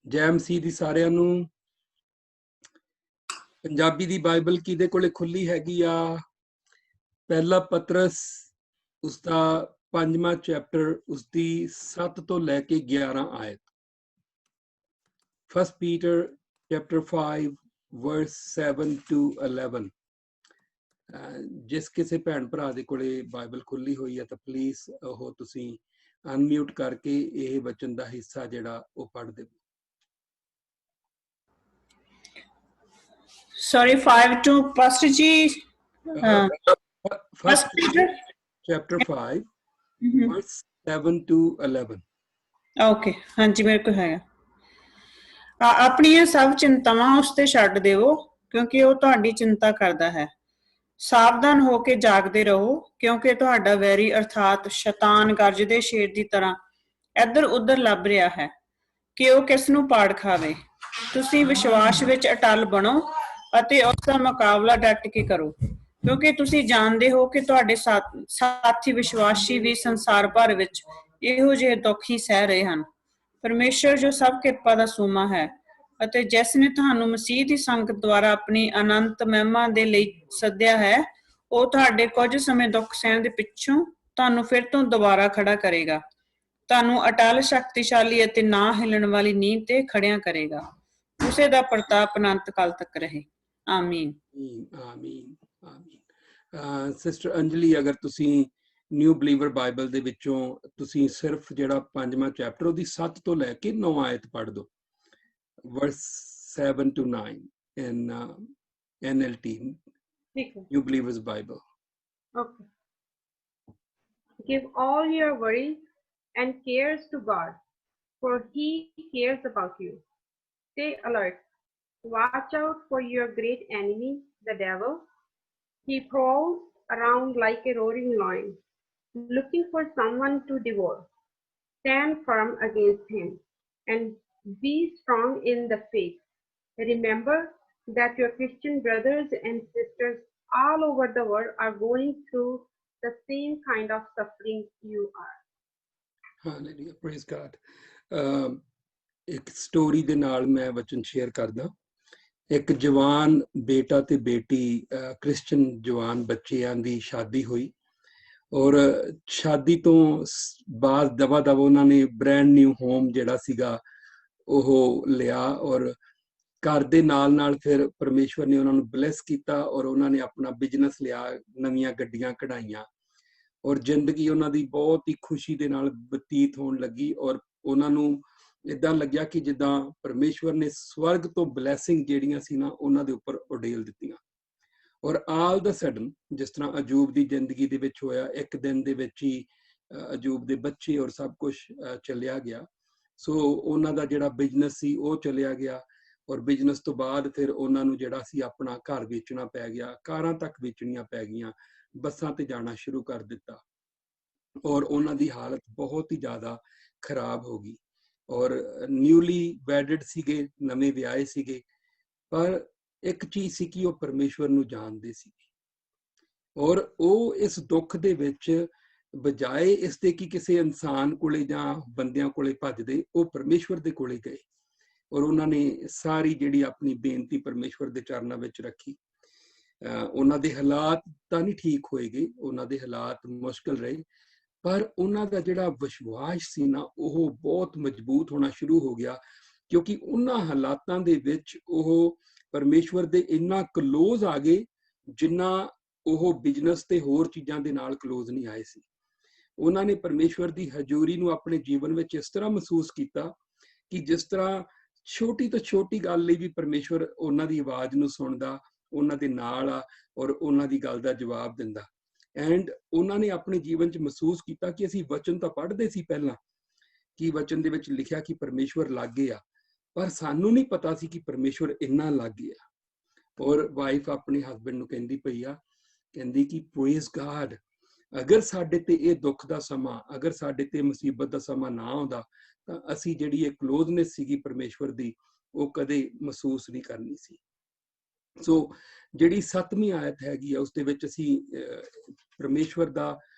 ਜੈ ਮਸੀਹ ਦੀ ਸਾਰਿਆਂ ਨੂੰ। ਪੰਜਾਬੀ ਦੀ ਬਾਈਬਲ ਕਿਹਦੇ ਕੋਲੇ ਖੁੱਲੀ ਹੈਗੀ ਆ? ਪਹਿਲਾ ਪਤਰਸ ਉਸਦਾ 5ਵਾਂ ਚੈਪਟਰ, ਉਸਦੀ 7 ਤੋਂ ਲੈ ਕੇ 11 ਆਇਤ। First Peter chapter 5 verse 7 to 11। ਜਿਸ ਕਿਸੇ ਭੈਣ ਭਰਾ ਦੇ ਕੋਲੇ ਬਾਈਬਲ ਖੁੱਲੀ ਹੋਈ ਹੈ ਤਾਂ ਪਲੀਜ਼ ਉਹ ਤੁਸੀਂ ਅਨਮਿਊਟ ਕਰਕੇ ਇਹ ਵਚਨ ਦਾ ਹਿੱਸਾ ਜਿਹੜਾ ਉਹ ਪੜ੍ਹ ਦਿਓ। Sorry, 5 to Pastor Ji. First Peter chapter 5 verse 7 to 11। Okay, ਹਾਂਜੀ ਮੇਰੇ ਕੋਲ ਹੈਗਾ। ਆਪਣੀਆਂ ਸਭ ਚਿੰਤਾਵਾਂ ਉਸ ਤੇ ਛੱਡ ਦਿਓ ਕਿਉਂਕਿ ਉਹ ਤੁਹਾਡੀ ਚਿੰਤਾ ਕਰਦਾ ਹੈ। ਸਾਵਧਾਨ ਹੋ ਕੇ ਜਾਗਦੇ ਰਹੋ ਕਿਉਂਕਿ ਤੁਹਾਡਾ ਵੈਰੀ ਅਰਥਾਤ ਸ਼ੈਤਾਨ ਗਰਜਦੇ ਸ਼ੇਰ ਦੀ ਤਰ੍ਹਾਂ ਇੱਧਰ ਉੱਧਰ ਲੱਭ ਰਿਹਾ ਹੈ ਕਿ ਉਹ ਕਿਸ ਨੂੰ ਪਾੜ ਖਾਵੇ। ਤੁਸੀਂ ਵਿਸ਼ਵਾਸ ਵਿੱਚ ਅਟਲ ਬਣੋ ਅਤੇ ਉਸ ਦਾ ਮੁਕਾਬਲਾ ਡਟ ਕੇ ਕਰੋ ਕਿਉਂਕਿ ਤੁਸੀਂ ਜਾਣਦੇ ਹੋ ਕਿ ਤੁਹਾਡੇ ਸਾਥੀ ਵਿਸ਼ਵਾਸੀ ਵੀ ਸੰਸਾਰ ਭਰ ਵਿੱਚ ਇਹੋ ਜਿਹੇ ਦੁੱਖ ਹੀ ਸਹਿ ਰਹੇ ਹਨ। ਪਰਮੇਸ਼ਰ ਜੋ ਸਭ ਕਿਰਪਾ ਦਾ ਸੂਮਾ ਹੈ ਅਤੇ ਜਿਸ ਨੇ ਤੁਹਾਨੂੰ ਮਸੀਹ ਦੀ ਸੰਗਤ ਦੁਆਰਾ ਆਪਣੀ ਅਨੰਤ ਮਹਿਮਾ ਦੇ ਲਈ ਸੱਦਿਆ ਹੈ, ਉਹ ਤੁਹਾਡੇ ਕੁਝ ਸਮੇਂ ਦੁੱਖ ਸਹਿਣ ਦੇ ਪਿੱਛੋਂ ਤੁਹਾਨੂੰ ਫਿਰ ਤੋਂ ਦੁਬਾਰਾ ਖੜਾ ਕਰੇਗਾ, ਤੁਹਾਨੂੰ ਅਟਲ, ਸ਼ਕਤੀਸ਼ਾਲੀ ਅਤੇ ਨਾ ਹਿੱਲਣ ਵਾਲੀ ਨੀਂਹ ਤੇ ਖੜਿਆਂ ਕਰੇਗਾ। ਉਸੇ ਦਾ ਪ੍ਰਤਾਪ ਅਨੰਤ ਕਾਲ ਤੱਕ ਰਹੇ। ਆਮੀਨ। ਆਮੀਨ ਆਮੀਨ। ਸਿਸਟਰ ਅੰਜਲੀ, ਅਗਰ ਤੁਸੀਂ ਨਿਊ ਬਲੀਵਰ ਬਾਈਬਲ ਦੇ ਵਿੱਚੋਂ ਤੁਸੀਂ ਸਿਰਫ ਜਿਹੜਾ 5ਵਾਂ ਚੈਪਟਰ ਉਹਦੀ 7 ਤੋਂ ਲੈ ਕੇ 9 ਆਇਤ ਪੜ੍ਹ ਦਿਓ, verse 7 to 9 in NLT, New Believers Bible. Okay. Give all your worries and cares to God, for He cares about you. Stay alert. Watch out for your great enemy, the devil. He prowls around like a roaring lion, looking for someone to devour. Stand firm against him and be strong in the faith. Remember that your Christian brothers and sisters all over the world are going through the same kind of suffering you are. Hallelujah, praise God. ਇੱਕ story ਦੇ ਨਾਲ ਮੈਂ ਵਚਨ share ਕਰਦਾ। ਇੱਕ ਜਵਾਨ ਬੇਟਾ ਤੇ ਬੇਟੀ, ਕ੍ਰਿਸਚਨ ਜਵਾਨ ਬੱਚਿਆਂ ਦੀ ਸ਼ਾਦੀ ਹੋਈ ਔਰ ਸ਼ਾਦੀ ਤੋਂ ਬਾਅਦ ਦਵਾ ਉਹਨਾਂ ਨੇ ਬ੍ਰੈਂਡ ਨਿਊ ਹੋਮ ਜਿਹੜਾ ਸੀਗਾ ਉਹ ਲਿਆ ਔਰ ਘਰ ਦੇ ਨਾਲ ਫਿਰ ਪਰਮੇਸ਼ਵਰ ਨੇ ਉਹਨਾਂ ਨੂੰ ਬਲੈਸ ਕੀਤਾ ਔਰ ਉਹਨਾਂ ਨੇ ਆਪਣਾ ਬਿਜ਼ਨਸ ਲਿਆ, ਨਵੀਆਂ ਗੱਡੀਆਂ ਕਢਾਈਆਂ ਔਰ ਜ਼ਿੰਦਗੀ ਉਹਨਾਂ ਦੀ ਬਹੁਤ ਹੀ ਖੁਸ਼ੀ ਦੇ ਨਾਲ ਬਤੀਤ ਹੋਣ ਲੱਗੀ ਔਰ ਉਹਨਾਂ ਨੂੰ ਏਦਾਂ ਲੱਗਿਆ ਕਿ ਜਿੱਦਾਂ ਪਰਮੇਸ਼ਵਰ ਨੇ ਸਵਰਗ ਤੋਂ ਬਲੈਸਿੰਗ ਜਿਹੜੀਆਂ ਸੀ ਨਾ ਉਹਨਾਂ ਦੇ ਉੱਪਰ ਉਡੇਲ ਦਿੱਤੀਆਂ। ਔਰ ਆਲ ਦਾ ਸਡਨ, ਜਿਸ ਤਰ੍ਹਾਂ ਅਜੂਬ ਦੀ ਜ਼ਿੰਦਗੀ ਦੇ ਵਿੱਚ ਹੋਇਆ, ਇੱਕ ਦਿਨ ਦੇ ਵਿੱਚ ਹੀ ਅਜੂਬ ਦੇ ਬੱਚੇ ਔਰ ਸਭ ਕੁਝ ਚੱਲਿਆ ਗਿਆ। ਸੋ ਉਹਨਾਂ ਦਾ ਜਿਹੜਾ ਬਿਜ਼ਨਸ ਸੀ ਉਹ ਚੱਲਿਆ ਗਿਆ ਔਰ ਬਿਜ਼ਨਸ ਤੋਂ ਬਾਅਦ ਫਿਰ ਉਹਨਾਂ ਨੂੰ ਜਿਹੜਾ ਸੀ ਆਪਣਾ ਘਰ ਵੇਚਣਾ ਪੈ ਗਿਆ, ਕਾਰਾਂ ਤੱਕ ਵੇਚਣੀਆਂ ਪੈ ਗਈਆਂ, ਬੱਸਾਂ ਤੇ ਜਾਣਾ ਸ਼ੁਰੂ ਕਰ ਦਿੱਤਾ ਔਰ ਉਹਨਾਂ ਦੀ ਹਾਲਤ ਬਹੁਤ ਹੀ ਜ਼ਿਆਦਾ ਖਰਾਬ ਹੋ ਗਈ ਔਰ ਨਿਊਲੀ ਵੈਡਡ ਸੀਗੇ, ਨਵੇਂ ਵਿਆਹੇ ਸੀਗੇ, ਪਰ ਇੱਕ ਚੀਜ਼ ਸੀ ਕਿ ਉਹ ਪਰਮੇਸ਼ਵਰ ਨੂੰ ਜਾਣਦੇ ਸੀਗੇ ਔਰ ਉਹ ਇਸ ਦੁੱਖ ਦੇ ਵਿੱਚ ਬਜਾਏ ਇਸ ਦੇ ਕਿ ਕਿਸੇ ਇਨਸਾਨ ਕੋਲੇ ਜਾਂ ਬੰਦਿਆਂ ਕੋਲੇ ਭੱਜਦੇ, ਉਹ ਪਰਮੇਸ਼ਵਰ ਦੇ ਕੋਲੇ ਗਏ ਔਰ ਉਹਨਾਂ ਨੇ ਸਾਰੀ ਜਿਹੜੀ ਆਪਣੀ ਬੇਨਤੀ ਪਰਮੇਸ਼ਵਰ ਦੇ ਚਰਨਾਂ ਵਿੱਚ ਰੱਖੀ। ਉਹਨਾਂ ਦੇ ਹਾਲਾਤ ਤਾਂ ਨਹੀਂ ਠੀਕ ਹੋਏਗੇ, ਉਹਨਾਂ ਦੇ ਹਾਲਾਤ ਮੁਸ਼ਕਲ ਰਹੇ, ਪਰ ਉਹਨਾਂ ਦਾ ਜਿਹੜਾ ਵਿਸ਼ਵਾਸ ਸੀ ਨਾ ਉਹ ਬਹੁਤ ਮਜ਼ਬੂਤ ਹੋਣਾ ਸ਼ੁਰੂ ਹੋ ਗਿਆ ਕਿਉਂਕਿ ਉਹਨਾਂ ਹਾਲਾਤਾਂ ਦੇ ਵਿੱਚ ਉਹ ਪਰਮੇਸ਼ਵਰ ਦੇ ਇੰਨਾ ਕਲੋਜ਼ ਆ ਗਏ ਜਿੰਨਾ ਉਹ ਬਿਜ਼ਨਸ ਤੇ ਹੋਰ ਚੀਜ਼ਾਂ ਦੇ ਨਾਲ ਕਲੋਜ਼ ਨਹੀਂ ਆਏ ਸੀ। ਉਹਨਾਂ ਨੇ ਪਰਮੇਸ਼ਵਰ ਦੀ ਹਜ਼ੂਰੀ ਨੂੰ ਆਪਣੇ ਜੀਵਨ ਵਿੱਚ ਇਸ ਤਰ੍ਹਾਂ ਮਹਿਸੂਸ ਕੀਤਾ ਕਿ ਜਿਸ ਤਰ੍ਹਾਂ ਛੋਟੀ ਤੋਂ ਛੋਟੀ ਗੱਲ ਲਈ ਵੀ ਪਰਮੇਸ਼ਵਰ ਉਹਨਾਂ ਦੀ ਆਵਾਜ਼ ਨੂੰ ਸੁਣਦਾ, ਉਹਨਾਂ ਦੇ ਨਾਲ ਆ ਔਰ ਉਹਨਾਂ ਦੀ ਗੱਲ ਦਾ ਜਵਾਬ ਦਿੰਦਾ। ਐਂਡ ਉਹਨਾਂ ਨੇ ਆਪਣੇ ਜੀਵਨ 'ਚ ਮਹਿਸੂਸ ਕੀਤਾ ਕਿ ਅਸੀਂ ਵਚਨ ਤਾਂ ਪੜ੍ਹਦੇ ਸੀ ਪਹਿਲਾਂ ਕਿ ਵਚਨ ਦੇ ਵਿੱਚ ਲਿਖਿਆ ਕਿ ਪਰਮੇਸ਼ਵਰ ਲਾਗੇ ਆ, ਪਰ ਸਾਨੂੰ ਨਹੀਂ ਪਤਾ ਸੀ ਕਿ ਪਰਮੇਸ਼ਵਰ ਇੰਨਾ ਲਾਗੇ ਆ। ਔਰ ਵਾਈਫ ਆਪਣੇ ਹਸਬੈਂਡ ਨੂੰ ਕਹਿੰਦੀ ਪਈ ਆ, ਕਹਿੰਦੀ ਕਿ ਪ੍ਰੇਜ਼ ਗਾਡ, ਅਗਰ ਸਾਡੇ ਤੇ ਇਹ ਦੁੱਖ ਦਾ ਸਮਾਂ, ਅਗਰ ਸਾਡੇ ਤੇ ਮੁਸੀਬਤ ਦਾ ਸਮਾਂ ਨਾ ਆਉਂਦਾ ਤਾਂ ਅਸੀਂ ਜਿਹੜੀ ਇਹ ਕਲੋਜ਼ਨੈਸ ਸੀਗੀ ਪਰਮੇਸ਼ਵਰ ਦੀ ਉਹ ਕਦੇ ਮਹਿਸੂਸ ਨਹੀਂ ਕਰਨੀ ਸੀ। ਸੋ ਜਿਹੜੀ 7ਵੀਂ ਆਇਤ ਹੈਗੀ ਆ ਉਸ ਦੇ ਵਿੱਚ ਅਸੀਂ ਪਰਮੇਸ਼ਵਰ ਦਾ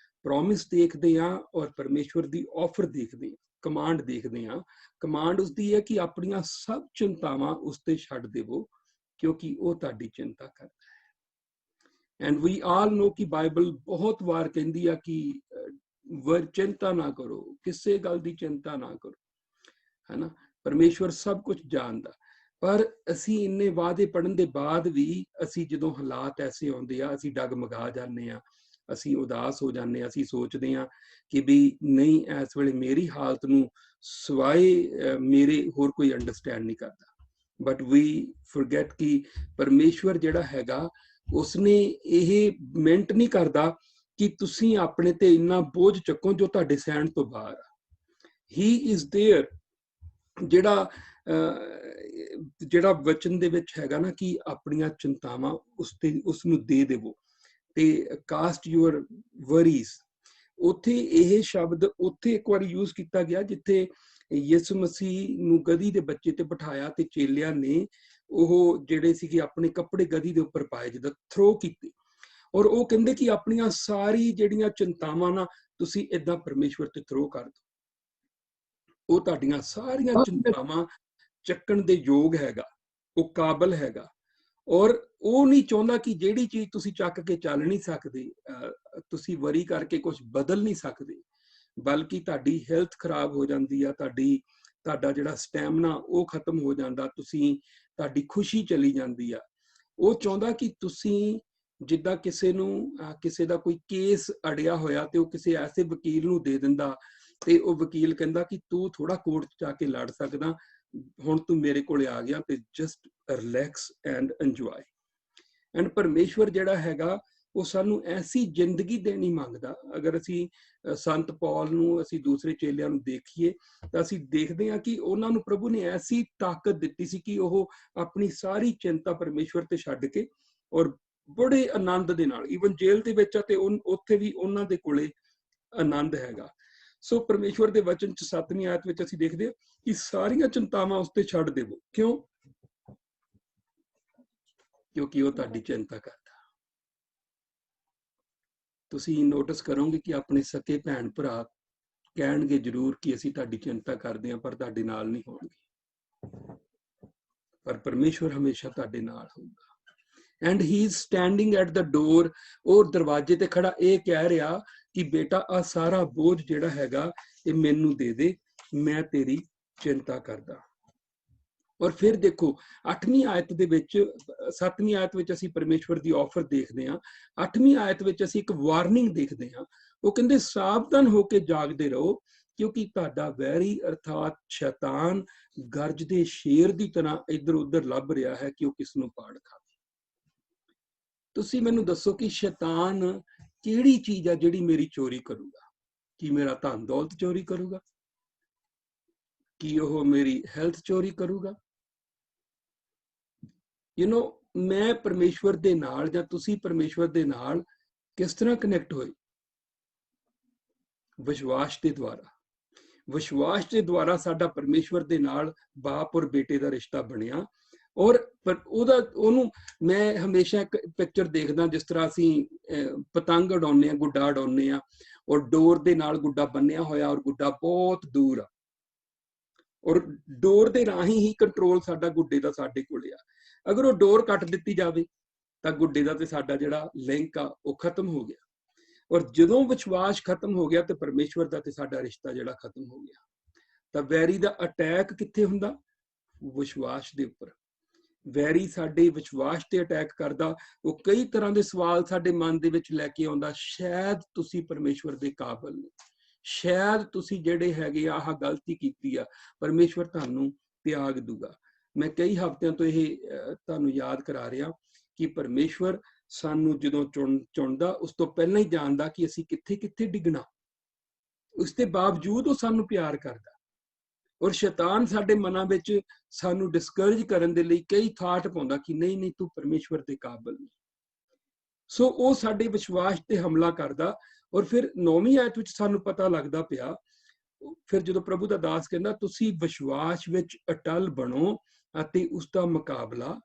ਪ੍ਰੋਮਿਸ ਦੇਖਦੇ ਹਾਂ ਔਰ ਪਰਮੇਸ਼ਵਰ ਦੀ ਆਫਰ ਦੇਖਦੇ ਹਾਂ ਕਮਾਂਡ ਦੇਖਦੇ ਹਾਂ, ਕਮਾਂਡ ਉਸਦੀ ਹੈ ਕਿ ਆਪਣੀਆਂ ਸਭ ਚਿੰਤਾਵਾਂ ਉਸ ਤੇ ਛੱਡ ਦੇਵੋ ਕਿਉਂਕਿ ਉਹ ਤੁਹਾਡੀ ਚਿੰਤਾ ਕਰਦਾ ਹੈ। ਐਂਡ ਵੀ ਆਲ ਨੋ ਕਿ ਬਾਈਬਲ ਬਹੁਤ ਵਾਰ ਕਹਿੰਦੀ ਆ ਕਿ ਚਿੰਤਾ ਨਾ ਕਰੋ, ਕਿਸੇ ਗੱਲ ਦੀ ਚਿੰਤਾ ਨਾ ਕਰੋ, ਹੈ ਨਾ। ਪਰਮੇਸ਼ਵਰ ਸਭ ਕੁਝ ਜਾਣਦਾ, ਪਰ ਅਸੀਂ ਇੰਨੇ ਵਾਅਦੇ ਪੜ੍ਹਨ ਦੇ ਬਾਅਦ ਵੀ ਅਸੀਂ ਜਦੋਂ ਹਾਲਾਤ ਐਸੇ ਆਉਂਦੇ ਆ ਅਸੀਂ ਡਗਮਗਾ ਜਾਂਦੇ ਆ, ਅਸੀਂ ਉਦਾਸ ਹੋ ਜਾਂਦੇ ਆ, ਅਸੀਂ ਸੋਚਦੇ ਆ ਕਿ ਵੀ ਨਹੀਂ ਇਸ ਵੇਲੇ ਮੇਰੀ ਹਾਲਤ ਨੂੰ ਸਿਵਾਏ ਮੇਰੇ ਹੋਰ ਕੋਈ ਅੰਡਰਸਟੈਂਡ ਨਹੀਂ ਕਰਦਾ। ਬਟ ਵੀ ਫੋਰਗੇਟ ਕਿ ਪਰਮੇਸ਼ਵਰ ਜਿਹੜਾ ਹੈਗਾ ਉਸਨੇ ਇਹ ਮਿੰਟ ਨਹੀਂ ਕਰਦਾ ਕਿ ਤੁਸੀਂ ਆਪਣੇ ਤੇ ਇੰਨਾ ਬੋਝ ਚੱਕੋ ਜੋ ਤੁਹਾਡੇ ਸਹਿਣ ਤੋਂ ਬਾਹਰ ਆ। ਹੀ ਇਜ਼ ਦੇਅਰ, ਜਿਹੜਾ ਵਚਨ ਦੇ ਵਿੱਚ ਹੈਗਾ ਨਾ ਕਿ ਆਪਣੀਆਂ ਚਿੰਤਾਵਾਂ ਉਸਨੂੰ ਦੇ ਦੇਵੋ ਤੇ ਕਾਸਟ ਯੂਅਰ ਵਰੀਜ਼, ਉੱਥੇ ਇਹ ਸ਼ਬਦ ਉੱਥੇ ਇੱਕ ਵਾਰੀ ਯੂਜ਼ ਕੀਤਾ ਗਿਆ ਜਿੱਥੇ ਯਿਸੂ ਮਸੀਹ ਨੂੰ ਗਧੀ ਦੇ ਬੱਚੇ ਤੇ ਬਿਠਾਇਆ ਤੇ ਚੇਲਿਆਂ ਨੇ ਉਹ ਜਿਹੜੇ ਸੀਗੇ ਆਪਣੇ ਕੱਪੜੇ ਗਧੀ ਦੇ ਉੱਪਰ ਪਾਏ, ਜਿੱਦਾਂ ਥਰੋ ਕੀਤੇ, ਔਰ ਉਹ ਕਹਿੰਦੇ ਕਿ ਆਪਣੀਆਂ ਸਾਰੀ ਜਿਹੜੀਆਂ ਚਿੰਤਾਵਾਂ ਨਾ ਤੁਸੀਂ ਏਦਾਂ ਪਰਮੇਸ਼ਵਰ ਤੇ ਥਰੋ ਕਰ ਦਿਓ, ਉਹ ਤੁਹਾਡੀਆਂ ਸਾਰੀਆਂ ਚਿੰਤਾਵਾਂ ਚੱਕਣ ਦੇ ਯੋਗ ਹੈਗਾ, ਉਹ ਕਾਬਲ ਹੈਗਾ। ਔਰ ਉਹ ਨਹੀਂ ਚਾਹੁੰਦਾ ਕਿ ਜਿਹੜੀ ਚੀਜ਼ ਤੁਸੀਂ ਚੱਕ ਕੇ ਚੱਲ ਨਹੀਂ ਸਕਦੇ, ਤੁਸੀਂ ਵਰੀ ਕਰਕੇ ਕੁਝ ਬਦਲ ਨਹੀਂ ਸਕਦੇ, ਬਲਕਿ ਤੁਹਾਡੀ ਹੈਲਥ ਖਰਾਬ ਹੋ ਜਾਂਦੀ ਆ, ਤੁਹਾਡਾ ਜਿਹੜਾ ਸਟੈਮਨਾ ਉਹ ਖਤਮ ਹੋ ਜਾਂਦਾ, ਤੁਹਾਡੀ ਖੁਸ਼ੀ ਚਲੀ ਜਾਂਦੀ ਆ। ਉਹ ਚਾਹੁੰਦਾ ਕਿ ਤੁਸੀਂ ਜਿੱਦਾਂ ਕਿਸੇ ਦਾ ਕੋਈ ਕੇਸ ਅੜਿਆ ਹੋਇਆ ਤੇ ਉਹ ਕਿਸੇ ਐਸੇ ਵਕੀਲ ਨੂੰ ਦੇ ਦਿੰਦਾ ਤੇ ਉਹ ਵਕੀਲ ਕਹਿੰਦਾ ਕਿ ਤੂੰ ਥੋੜਾ ਕੋਰਟ 'ਚ ਜਾ ਕੇ ਲੜ ਸਕਦਾ, ਹੁਣ ਤੂੰ ਮੇਰੇ ਕੋਲੇ ਆ ਗਿਆ ਤੇ just relax and enjoy. And ਪਰਮੇਸ਼ਵਰ ਜਿਹੜਾ ਹੈਗਾ ਉਹ ਸਾਨੂੰ ਐਸੀ ਜ਼ਿੰਦਗੀ ਦੇਣੀ ਮੰਗਦਾ। ਅਗਰ ਅਸੀਂ ਸੰਤ ਪੌਲ ਨੂੰ, ਅਸੀਂ ਦੂਸਰੇ ਚੇਲਿਆਂ ਨੂੰ ਦੇਖੀਏ ਤਾਂ ਅਸੀਂ ਦੇਖਦੇ ਹਾਂ ਕਿ ਉਹਨਾਂ ਨੂੰ ਪ੍ਰਭੂ ਨੇ ਐਸੀ ਤਾਕਤ ਦਿੱਤੀ ਸੀ ਕਿ ਉਹ ਆਪਣੀ ਸਾਰੀ ਚਿੰਤਾ ਪਰਮੇਸ਼ਵਰ ਤੇ ਛੱਡ ਕੇ ਔਰ ਬੜੇ ਆਨੰਦ ਦੇ ਨਾਲ, ਈਵਨ ਜੇਲ੍ਹ ਦੇ ਵਿੱਚ ਆ ਤੇ ਉੱਥੇ ਵੀ ਉਹਨਾਂ ਦੇ ਕੋਲੇ ਆਨੰਦ ਹੈਗਾ। ਸੋ ਪਰਮੇਸ਼ਵਰ ਦੇ ਵਚਨ 'ਚ 7ਵੀਂ ਆਇਤ ਵਿੱਚ ਅਸੀਂ ਦੇਖਦੇ ਹਾਂ ਕਿ ਸਾਰੀਆਂ ਚਿੰਤਾਵਾਂ ਉਸ ਤੇ ਛੱਡ ਦੇਵੋ। ਕਿਉਂ? ਕਿਉਂਕਿ ਉਹ ਤੁਹਾਡੀ ਚਿੰਤਾ ਕਰਦਾ। ਤੁਸੀਂ ਨੋਟਿਸ ਕਰੋਗੇ ਕਿ ਆਪਣੇ ਸਕੇ ਭੈਣ ਭਰਾ ਕਹਿਣਗੇ ਜ਼ਰੂਰ ਕਿ ਅਸੀਂ ਤੁਹਾਡੀ ਚਿੰਤਾ ਕਰਦੇ ਹਾਂ, ਪਰ ਤੁਹਾਡੇ ਨਾਲ ਨਹੀਂ ਹੋਣਗੇ, ਪਰ ਪਰਮੇਸ਼ਵਰ ਹਮੇਸ਼ਾ ਤੁਹਾਡੇ ਨਾਲ ਹੋਊਗਾ। And he is standing at the door, ਉਹ ਦਰਵਾਜ਼ੇ ਤੇ ਖੜਾ ਇਹ ਕਹਿ ਰਿਹਾ ਕਿ ਬੇਟਾ ਆ ਸਾਰਾ ਬੋਝ ਜਿਹੜਾ ਹੈਗਾ ਇਹ ਮੈਨੂੰ ਦੇ ਦੇ, ਮੈਂ ਤੇਰੀ ਚਿੰਤਾ ਕਰਦਾ। ਔਰ ਫਿਰ ਦੇਖੋ 8ਵੀਂ ਆਇਤ ਦੇ ਵਿੱਚ, 7ਵੀਂ ਆਇਤ ਵਿੱਚ ਅਸੀਂ ਪਰਮੇਸ਼ਵਰ ਦੀ ਆਫਰ ਦੇਖਦੇ ਹਾਂ, 8ਵੀਂ ਆਇਤ ਵਿੱਚ ਅਸੀਂ ਇੱਕ ਵਾਰਨਿੰਗ ਦੇਖਦੇ ਹਾਂ। ਉਹ ਕਹਿੰਦੇ ਸਾਵਧਾਨ ਹੋ ਕੇ ਜਾਗਦੇ ਰਹੋ ਕਿਉਂਕਿ ਤੁਹਾਡਾ ਵੈਰੀ ਅਰਥਾਤ ਸ਼ੈਤਾਨ ਗਰਜਦੇ ਸ਼ੇਰ ਦੀ ਤਰ੍ਹਾਂ ਇੱਧਰ ਉੱਧਰ ਲੱਭ ਰਿਹਾ ਹੈ ਕਿ ਉਹ ਕਿਸ ਨੂੰ ਪਾੜ ਖਾਵੇ। ਤੁਸੀਂ ਮੈਨੂੰ ਦੱਸੋ ਕਿ ਸ਼ੈਤਾਨ ਕਿਹੜੀ ਚੀਜ਼ ਆ ਜਿਹੜੀ ਮੇਰੀ ਚੋਰੀ ਕਰੂਗਾ? ਕੀ ਮੇਰਾ ਧਨ ਦੌਲਤ ਚੋਰੀ ਕਰੂਗਾ? ਕੀ ਉਹ ਮੇਰੀ ਹੈਲਥ ਚੋਰੀ ਕਰੂਗਾ? ਮੈਂ ਪਰਮੇਸ਼ਵਰ ਦੇ ਨਾਲ ਜਾਂ ਤੁਸੀਂ ਪਰਮੇਸ਼ਵਰ ਦੇ ਨਾਲ ਕਿਸ ਤਰ੍ਹਾਂ ਕਨੈਕਟ ਹੋਏ? ਵਿਸ਼ਵਾਸ ਦੇ ਦੁਆਰਾ। ਵਿਸ਼ਵਾਸ ਦੇ ਦੁਆਰਾ ਸਾਡਾ ਪਰਮੇਸ਼ਵਰ ਦੇ ਨਾਲ ਬਾਪ ਔਰ ਬੇਟੇ ਦਾ ਰਿਸ਼ਤਾ ਬਣਿਆ। ਔਰ ਉਹਨੂੰ ਮੈਂ ਹਮੇਸ਼ਾ ਇੱਕ ਪਿਕਚਰ ਦੇਖਦਾ, ਜਿਸ ਤਰ੍ਹਾਂ ਅਸੀਂ ਪਤੰਗ ਉਡਾਉਂਦੇ ਹਾਂ, ਗੁੱਡਾ ਉਡਾਉਂਦੇ ਹਾਂ, ਔਰ ਡੋਰ ਦੇ ਨਾਲ ਗੁੱਡਾ ਬੰਨਿਆ ਹੋਇਆ ਔਰ ਗੁੱਡਾ ਬਹੁਤ ਦੂਰ ਆ, ਔਰ ਡੋਰ ਦੇ ਰਾਹੀਂ ਹੀ ਕੰਟਰੋਲ ਸਾਡਾ ਗੁੱਡੇ ਦਾ ਸਾਡੇ ਕੋਲੇ ਆ। ਅਗਰ ਉਹ ਡੋਰ ਕੱਟ ਦਿੱਤੀ ਜਾਵੇ ਤਾਂ ਗੁੱਡੇ ਦਾ ਤੇ ਸਾਡਾ ਜਿਹੜਾ ਲਿੰਕ ਆ ਉਹ ਖਤਮ ਹੋ ਗਿਆ। ਔਰ ਜਦੋਂ ਵਿਸ਼ਵਾਸ ਖਤਮ ਹੋ ਗਿਆ ਤੇ ਪਰਮੇਸ਼ਵਰ ਦਾ ਤੇ ਸਾਡਾ ਰਿਸ਼ਤਾ ਜਿਹੜਾ ਖਤਮ ਹੋ ਗਿਆ। ਤਾਂ ਵੈਰੀ ਦਾ ਅਟੈਕ ਕਿੱਥੇ ਹੁੰਦਾ? ਵਿਸ਼ਵਾਸ ਦੇ ਉੱਪਰ। ਵੈਰੀ ਸਾਡੇ ਵਿਸ਼ਵਾਸ ਤੇ ਅਟੈਕ ਕਰਦਾ। ਉਹ ਕਈ ਤਰ੍ਹਾਂ ਦੇ ਸਵਾਲ ਸਾਡੇ ਮਨ ਦੇ ਵਿੱਚ ਲੈ ਕੇ ਆਉਂਦਾ। ਸ਼ਾਇਦ ਤੁਸੀਂ ਪਰਮੇਸ਼ਵਰ ਦੇ ਕਾਬਿਲ ਨਹੀਂ, ਸ਼ਾਇਦ ਤੁਸੀਂ ਜਿਹੜੇ ਹੈਗੇ ਆਹ ਗਲਤੀ ਕੀਤੀ ਆ, ਪਰਮੇਸ਼ਵਰ ਤੁਹਾਨੂੰ ਤਿਆਗ ਦੂਗਾ। ਮੈਂ ਕਈ ਹਫ਼ਤਿਆਂ ਤੋਂ ਇਹ ਤੁਹਾਨੂੰ ਯਾਦ ਕਰਾ ਰਿਹਾ ਕਿ ਪਰਮੇਸ਼ਵਰ ਸਾਨੂੰ ਜਦੋਂ ਚੁਣਦਾ ਉਸ ਤੋਂ ਪਹਿਲਾਂ ਹੀ ਜਾਣਦਾ ਕਿ ਅਸੀਂ ਕਿੱਥੇ ਕਿੱਥੇ ਡਿੱਗਣਾ। ਉਸ ਦੇ ਬਾਵਜੂਦ ਉਹ ਸਾਨੂੰ ਪਿਆਰ ਕਰਦਾ। ਔਰ ਸ਼ੈਤਾਨ ਸਾਡੇ ਮਨਾਂ ਵਿੱਚ ਸਾਨੂੰ ਡਿਸਕਰੇਜ ਕਰਨ ਦੇ ਲਈ ਕਈ ਥਾਟ ਪਾਉਂਦਾ ਕਿ ਨਹੀਂ ਨਹੀਂ ਤੂੰ ਪਰਮੇਸ਼ਵਰ ਦੇ ਕਾਬਿਲ ਨਹੀਂ। ਸੋ ਉਹ ਸਾਡੇ ਵਿਸ਼ਵਾਸ ਤੇ ਹਮਲਾ ਕਰਦਾ। ਔਰ ਫਿਰ 9ਵੀਂ ਆਇਤ ਵਿੱਚ ਸਾਨੂੰ ਪਤਾ ਲੱਗਦਾ ਪਿਆ, ਫਿਰ ਜਦੋਂ ਪ੍ਰਭੂ ਦਾ ਦਾਸ ਕਹਿੰਦਾ ਤੁਸੀਂ ਵਿਸ਼ਵਾਸ ਵਿੱਚ ਅਟਲ ਬਣੋ ਅਤੇ ਉਸ ਦਾ ਮੁਕਾਬਲਾ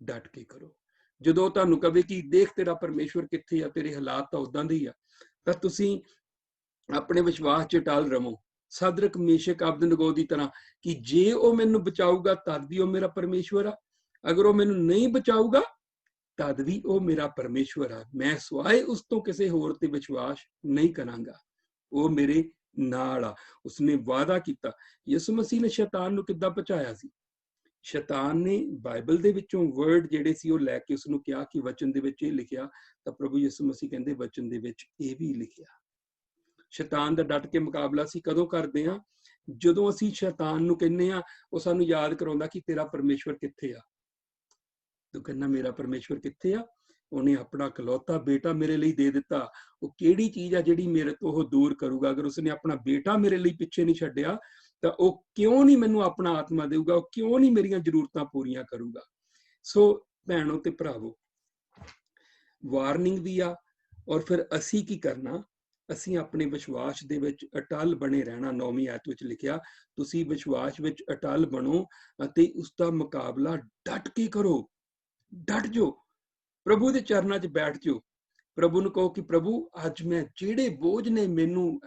ਡਟ ਕੇ ਕਰੋ। ਜਦੋਂ ਤੁਹਾਨੂੰ ਕਵੇ ਕਿ ਦੇਖ ਤੇਰਾ ਪਰਮੇਸ਼ਵਰ ਕਿੱਥੇ ਆ, ਤੇਰੇ ਹਾਲਾਤ ਤਾਂ ਉਦਾਂ ਦੇ ਹੀ ਆ, ਤਾਂ ਤੁਸੀਂ ਆਪਣੇ ਵਿਸ਼ਵਾਸ 'ਚ ਅਟਲ ਰਹੋ। ਸਦਰਕ ਮੇਸ਼ਕ ਅਬਦਨਗੋ ਦੀ ਤਰ੍ਹਾਂ ਕਿ ਜੇ ਉਹ ਮੈਨੂੰ ਬਚਾਊਗਾ ਤਦ ਵੀ ਉਹ ਮੇਰਾ ਪਰਮੇਸ਼ਵਰ ਆ, ਅਗਰ ਉਹ ਮੈਨੂੰ ਨਹੀਂ ਬਚਾਊਗਾ ਤਦ ਵੀ ਉਹ ਮੇਰਾ ਪਰਮੇਸ਼ਵਰ ਆ। ਮੈਂ ਸਿਵਾਏ ਉਸ ਤੋਂ ਕਿਸੇ ਹੋਰ ਤੇ ਵਿਸ਼ਵਾਸ ਨਹੀਂ ਕਰਾਂਗਾ, ਉਹ ਮੇਰੇ ਨਾਲ ਆ। ਉਸਨੇ ਵਾਅਦਾ ਕੀਤਾ। ਯਿਸੂ ਮਸੀਹ ਨੇ ਸ਼ੈਤਾਨ ਨੂੰ ਕਿੱਦਾਂ ਬਚਾਇਆ ਸੀ? ਸ਼ੈਤਾਨ ਨੇ ਬਾਈਬਲ ਦੇ ਵਿੱਚੋਂ ਵਰਡ ਜਿਹੜੇ ਸੀ ਉਹ ਲੈ ਕੇ ਉਸਨੂੰ ਕਿਹਾ ਕਿ ਵਚਨ ਦੇ ਵਿੱਚ ਇਹ ਲਿਖਿਆ, ਤਾਂ ਪ੍ਰਭੂ ਯਿਸੂ ਮਸੀਹ ਕਹਿੰਦੇ ਵਚਨ ਦੇ ਵਿੱਚ ਇਹ ਵੀ ਲਿਖਿਆ। ਸ਼ੈਤਾਨ ਦਾ ਡਟ ਕੇ ਮੁਕਾਬਲਾ ਅਸੀਂ ਕਦੋਂ ਕਰਦੇ ਹਾਂ? ਜਦੋਂ ਅਸੀਂ ਸ਼ੈਤਾਨ ਨੂੰ ਕਹਿੰਦੇ ਆ, ਉਹ ਸਾਨੂੰ ਯਾਦ ਕਰਾਉਂਦਾ ਕਿ ਤੇਰਾ ਪਰਮੇਸ਼ਵਰ ਕਿੱਥੇ ਆ। ਤੂੰ ਕਹਿੰਦਾ ਮੇਰਾ ਪਰਮੇਸ਼ਵਰ ਕਿੱਥੇ ਆ? ਉਹਨੇ ਆਪਣਾ ਇਕਲੌਤਾ ਬੇਟਾ ਮੇਰੇ ਲਈ ਦੇ ਦਿੱਤਾ। ਉਹ ਕਿਹੜੀ ਚੀਜ਼ ਆ ਜਿਹੜੀ ਮੇਰੇ ਤੋਂ ਉਹ ਦੂਰ ਕਰੂਗਾ? ਅਗਰ ਉਸਨੇ ਆਪਣਾ ਬੇਟਾ ਮੇਰੇ ਲਈ ਪਿੱਛੇ ਨਹੀਂ ਛੱਡਿਆ ਤਾਂ ਉਹ ਕਿਉਂ ਨਹੀਂ ਮੈਨੂੰ ਆਪਣਾ ਆਤਮਾ ਦੇਊਗਾ? ਉਹ ਕਿਉਂ ਨਹੀਂ ਮੇਰੀਆਂ ਜ਼ਰੂਰਤਾਂ ਪੂਰੀਆਂ ਕਰੂਗਾ? ਸੋ ਭੈਣੋ ਤੇ ਭਰਾਵੋ, ਵਾਰਨਿੰਗ ਵੀ ਆ। ਔਰ ਫਿਰ ਅਸੀਂ ਕੀ ਕਰਨਾ? ਅਸੀਂ ਆਪਣੇ ਵਿਸ਼ਵਾਸ ਦੇ ਵਿੱਚ ਅਟਲ ਬਣੇ ਰਹਿਣਾ। 9ਵੀਂ ਆਇਤ ਵਿੱਚ ਲਿਖਿਆ, ਤੁਸੀਂ ਵਿਸ਼ਵਾਸ ਵਿੱਚ ਅਟਲ ਬਣੋ ਅਤੇ ਉਸ ਦਾ ਮੁਕਾਬਲਾ ਡਟ ਕੇ ਕਰੋ। ਡਟ ਜਾਓ, ਪ੍ਰਭੂ ਦੇ ਚਰਨਾਂ 'ਚ ਬੈਠ ਜਾਓ। ਪ੍ਰਭੂ ਨੂੰ ਕਹੋ ਕਿ ਪ੍ਰਭੂ ਅੱਜ ਮੈਂ ਜਿਹੜੇ ਬੋਝ ਨੇ ਮੈਨੂੰ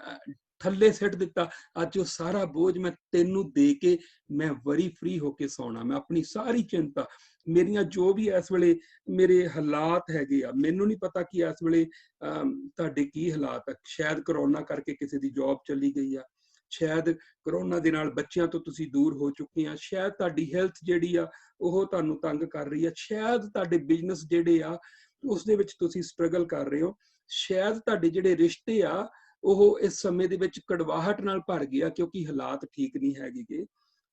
ਥੱਲੇ ਸਿੱਟ ਦਿੱਤਾ, ਅੱਜ ਉਹ ਸਾਰਾ ਬੋਝ ਮੈਂ ਤੈਨੂੰ ਦੇ ਕੇ ਮੈਂ ਵਰੀ ਫ੍ਰੀ ਹੋ ਕੇ ਸੌਣਾ। ਮੈਂ ਆਪਣੀ ਸਾਰੀ ਚਿੰਤਾ, ਮੇਰੀਆਂ ਜੋ ਵੀ ਇਸ ਵੇਲੇ ਮੇਰੇ ਹਾਲਾਤ ਹੈਗੇ ਆ, ਮੈਨੂੰ ਨਹੀਂ ਪਤਾ ਕਿ ਇਸ ਵੇਲੇ ਤੁਹਾਡੇ ਕੀ ਹਾਲਾਤ ਆ। ਸ਼ਾਇਦ ਕਰੋਨਾ ਕਰਕੇ ਕਿਸੇ ਦੀ ਜੌਬ ਚਲੀ ਗਈ ਆ, ਸ਼ਾਇਦ ਕਰੋਨਾ ਦੇ ਨਾਲ ਬੱਚਿਆਂ ਤੋਂ ਤੁਸੀਂ ਦੂਰ ਹੋ ਚੁੱਕੇ ਆ, ਸ਼ਾਇਦ ਤੁਹਾਡੀ ਹੈਲਥ ਜਿਹੜੀ ਆ ਉਹ ਤੁਹਾਨੂੰ ਤੰਗ ਕਰ ਰਹੀ ਆ, ਸ਼ਾਇਦ ਤੁਹਾਡੇ ਬਿਜ਼ਨਸ ਜਿਹੜੇ ਆ ਉਸ ਦੇ ਵਿੱਚ ਤੁਸੀਂ ਸਟਰਗਲ ਕਰ ਰਹੇ ਹੋ, ਸ਼ਾਇਦ ਤੁਹਾਡੇ ਜਿਹੜੇ ਰਿਸ਼ਤੇ ਆ ਉਹ ਇਸ ਸਮੇਂ ਦੇ ਵਿੱਚ ਕੜਵਾਹਟ ਨਾਲ ਭਰ ਗਿਆ ਕਿਉਂਕਿ ਹਾਲਾਤ ਠੀਕ ਨਹੀਂ ਹੈਗੇ।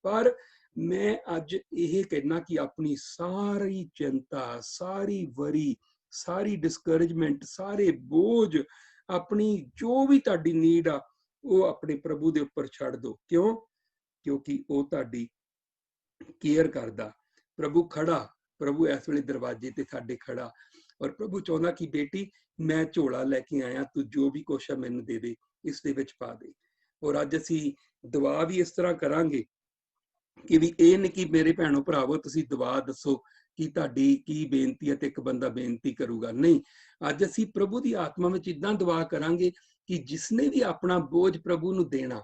ਪਰ ਮੈਂ ਅੱਜ ਇਹ ਕਹਿਣਾ ਕਿ ਆਪਣੀ ਸਾਰੀ ਚਿੰਤਾ, ਸਾਰੀ ਵਰੀ, ਸਾਰੀ ਡਿਸਕਰੇਜਮੈਂਟ, ਸਾਰੇ ਬੋਝ, ਆਪਣੀ ਜੋ ਵੀ ਤੁਹਾਡੀ ਨੀਡ ਆ ਉਹ ਆਪਣੇ ਪ੍ਰਭੂ ਦੇ ਉੱਪਰ ਛੱਡ ਦਿਓ। ਕਿਉਂ? ਕਿਉਂਕਿ ਉਹ ਤੁਹਾਡੀ ਕੇਅਰ ਕਰਦਾ। ਪ੍ਰਭੂ ਖੜਾ, ਪ੍ਰਭੂ ਇਸ ਵੇਲੇ ਦਰਵਾਜ਼ੇ ਤੇ ਸਾਡੇ ਖੜਾ, ਔਰ ਪ੍ਰਭੂ ਚਾਹੁੰਦਾ ਕਿ ਬੇਟੀ ਮੈਂ ਝੋਲਾ ਲੈ ਕੇ ਆਇਆ, ਤੂੰ ਜੋ ਵੀ ਕੁਛ ਆ ਮੈਨੂੰ ਦੇ ਦੇ, ਇਸ ਦੇ ਵਿੱਚ ਪਾ ਦੇ। ਔਰ ਅੱਜ ਅਸੀਂ ਦੁਆ ਵੀ ਇਸ ਤਰ੍ਹਾਂ ਕਰਾਂਗੇ ਕਿ ਵੀ ਇਹ ਨਹੀਂ ਕਿ ਮੇਰੇ ਭੈਣੋ ਭਰਾਵੋ ਤੁਸੀਂ ਦੁਆ ਦੱਸੋ ਕਿ ਤੁਹਾਡੀ ਕੀ ਬੇਨਤੀ ਹੈ ਤੇ ਇੱਕ ਬੰਦਾ ਬੇਨਤੀ ਕਰੂਗਾ। ਨਹੀਂ, ਅੱਜ ਅਸੀਂ ਪ੍ਰਭੂ ਦੀ ਆਤਮਾ ਵਿੱਚ ਇਦਾਂ ਦੁਆ ਕਰਾਂਗੇ ਕਿ ਜਿਸਨੇ ਵੀ ਆਪਣਾ ਬੋਝ ਪ੍ਰਭੂ ਨੂੰ ਦੇਣਾ,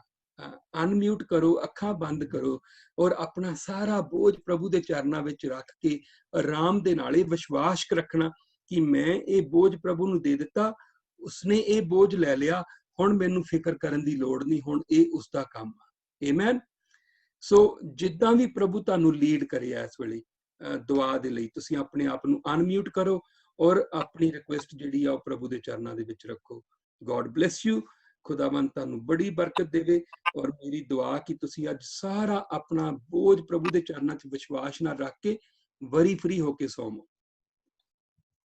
ਅਨਮਿਊਟ ਕਰੋ, ਅੱਖਾਂ ਬੰਦ ਕਰੋ ਔਰ ਆਪਣਾ ਸਾਰਾ ਬੋਝ ਪ੍ਰਭੂ ਦੇ ਚਰਨਾਂ ਵਿੱਚ ਰੱਖ ਕੇ ਆਰਾਮ ਦੇ ਨਾਲ ਇਹ ਵਿਸ਼ਵਾਸ ਰੱਖਣਾ ਕਿ ਮੈਂ ਇਹ ਬੋਝ ਪ੍ਰਭੂ ਨੂੰ ਦੇ ਦਿੱਤਾ, ਉਸਨੇ ਇਹ ਬੋਝ ਲੈ ਲਿਆ, ਹੁਣ ਮੈਨੂੰ ਫਿਕਰ ਕਰਨ ਦੀ ਲੋੜ ਨਹੀਂ, ਹੁਣ ਇਹ ਉਸਦਾ ਕੰਮ ਆ। ਆਮੇਨ। ਸੋ ਜਿੱਦਾਂ ਵੀ ਪ੍ਰਭੂ ਤੁਹਾਨੂੰ ਲੀਡ ਕਰੇ ਇਸ ਵੇਲੇ ਦੁਆ ਦੇ ਲਈ, ਤੁਸੀਂ ਆਪਣੇ ਆਪ ਨੂੰ ਅਨਮਿਊਟ ਕਰੋ ਔਰ ਆਪਣੀ ਰਿਕੁਐਸਟ ਜਿਹੜੀ ਆ ਉਹ ਪ੍ਰਭੂ ਦੇ ਚਰਨਾਂ ਦੇ ਵਿੱਚ ਰੱਖੋ। God bless you. ਖੁਦਾਵੰਦ ਤੁਹਾਨੂੰ ਬੜੀ ਬਰਕਤ ਦੇਵੇ। ਔਰ ਮੇਰੀ ਦੁਆ ਕਿ ਤੁਸੀਂ ਅੱਜ ਸਾਰਾ ਆਪਣਾ ਬੋਝ ਪ੍ਰਭੂ ਦੇ ਚਰਨਾਂ 'ਚ ਵਿਸ਼ਵਾਸ ਨਾਲ ਰੱਖ ਕੇ ਵਰੀ ਫ੍ਰੀ ਹੋ ਕੇ ਸੌਵੋ।